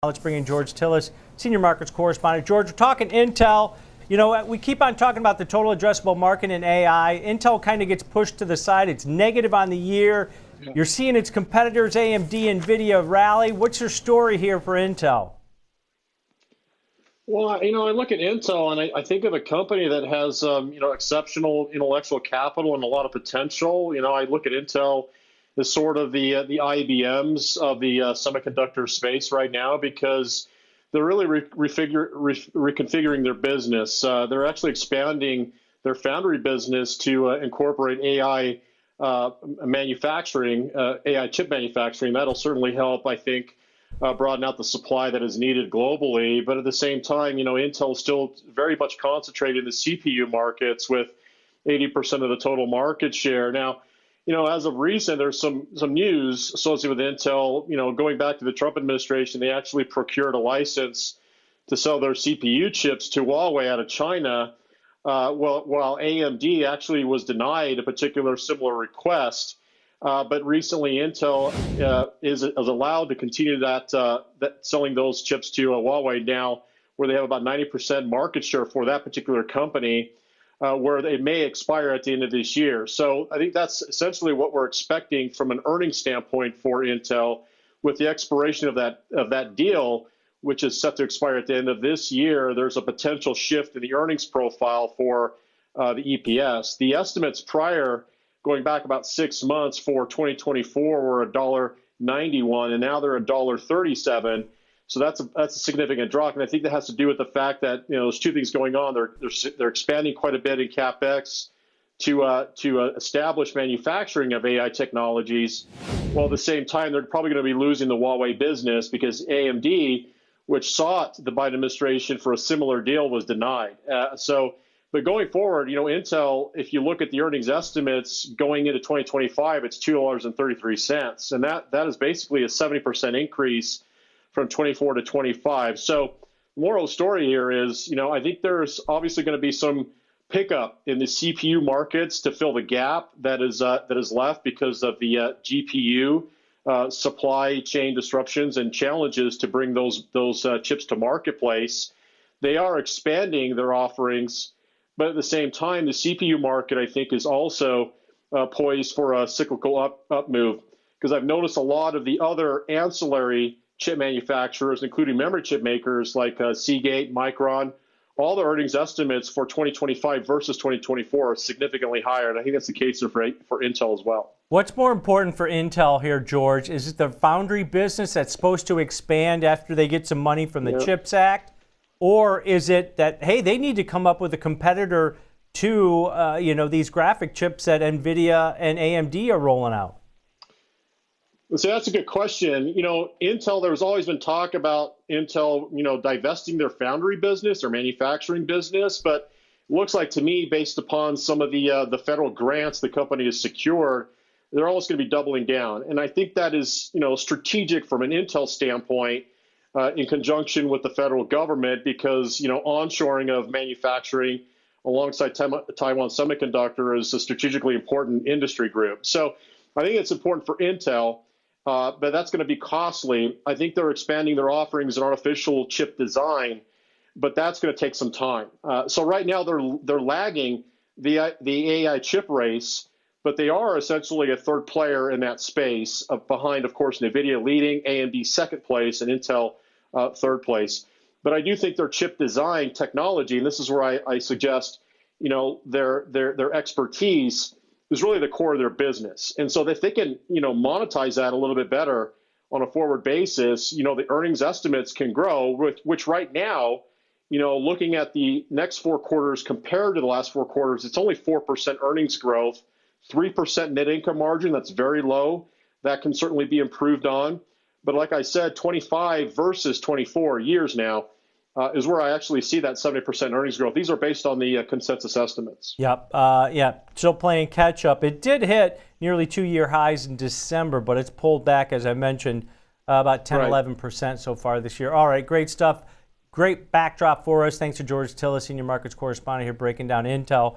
Let's bring in George Tsilis, Senior Markets Correspondent. George, we're talking Intel. You know, we keep on talking about the total addressable market in AI. Intel kind of gets pushed to the side. It's negative on the year. You're seeing its competitors, AMD, NVIDIA, rally. What's your story here for Intel? Well, I look at Intel and I think of a company that has, exceptional intellectual capital and a lot of potential. I look at Intel as sort of the IBMs of the semiconductor space right now because they're really reconfiguring their business. They're actually expanding their foundry business to incorporate AI manufacturing, AI chip manufacturing. That'll certainly help, I think, broaden out the supply that is needed globally. But at the same time, Intel is still very much concentrated in the CPU markets with 80% of the total market share. Now, as of recent, there's some news associated with Intel. Going back to the Trump administration, they actually procured a license to sell their CPU chips to Huawei out of China, while AMD actually was denied a particular similar request. But recently, Intel is allowed to continue that selling those chips to Huawei now, where they have about 90% market share for that particular company, where they may expire at the end of this year. So I think that's essentially what we're expecting from an earnings standpoint for Intel, with the expiration of that deal, which is set to expire at the end of this year. There's a potential shift in the earnings profile for the EPS. The estimates prior, going back about 6 months for 2024, were $1.91, and now they're $1.37. So that's a significant drop, and I think that has to do with the fact that there's two things going on. They're expanding quite a bit in capex to establish manufacturing of AI technologies, while at the same time they're probably going to be losing the Huawei business because AMD, which sought the Biden administration for a similar deal, was denied. But going forward, Intel, if you look at the earnings estimates going into 2025, it's $2.33, and that is basically a 70% increase from 24 to 25. So the moral of the story here is, I think there's obviously going to be some pickup in the CPU markets to fill the gap that is left because of the GPU supply chain disruptions and challenges to bring those chips to marketplace. They are expanding their offerings, but at the same time, the CPU market, I think, is also poised for a cyclical up move, because I've noticed a lot of the other ancillary chip manufacturers, including memory chip makers like Seagate, Micron, all the earnings estimates for 2025 versus 2024 are significantly higher, and I think that's the case for Intel as well. What's more important for Intel here, George? Is it the foundry business that's supposed to expand after they get some money from the CHIPS Act? Or is it that, hey, they need to come up with a competitor to these graphic chips that NVIDIA and AMD are rolling out? So that's a good question. Intel, there's always been talk about Intel, divesting their foundry business or manufacturing business, but it looks like to me, based upon some of the federal grants the company has secured, they're almost going to be doubling down. And I think that is, strategic from an Intel standpoint, in conjunction with the federal government, because, onshoring of manufacturing alongside Taiwan Semiconductor is a strategically important industry group. So I think it's important for Intel. But that's going to be costly. I think they're expanding their offerings in artificial chip design, but that's going to take some time. So right now they're lagging the AI chip race, but they are essentially a third player in that space, behind, of course, NVIDIA leading, AMD second place, and Intel third place. But I do think their chip design technology, and this is where I suggest, their expertise is really the core of their business. And so if they can, monetize that a little bit better on a forward basis, the earnings estimates can grow, which right now, looking at the next 4 quarters compared to the last 4 quarters, it's only 4% earnings growth, 3% net income margin. That's very low. That can certainly be improved on. But like I said, 25 versus 24 years now is where I actually see that 70% earnings growth. These are based on the consensus estimates. Yep. Still playing catch up. It did hit nearly 2-year highs in December, but it's pulled back, as I mentioned, about 10, 11% so far this year. All right, great stuff. Great backdrop for us. Thanks to George Tsilis, Senior Markets Correspondent here, breaking down Intel.